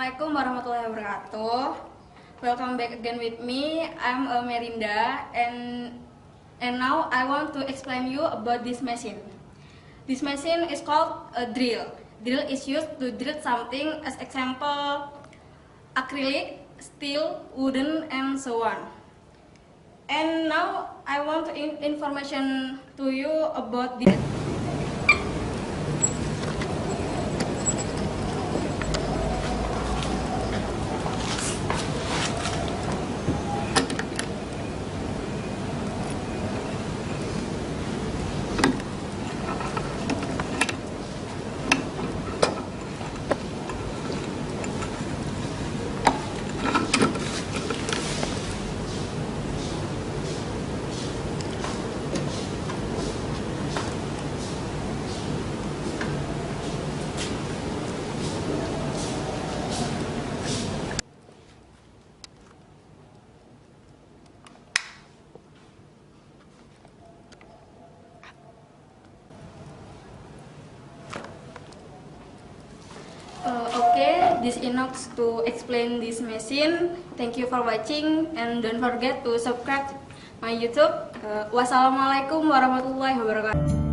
Assalamualaikum warahmatullahi wabarakatuh. Welcome back again with me. I'm Merinda, and now I want to explain you about this machine. This machine is called a drill. Drill is used to drill something, as example acrylic, steel, wooden, and so on. And now I want to information to you about this. Okay, this enough to explain this machine. Thank you for watching, and don't forget to subscribe my YouTube. Wassalamualaikum warahmatullahi wabarakatuh.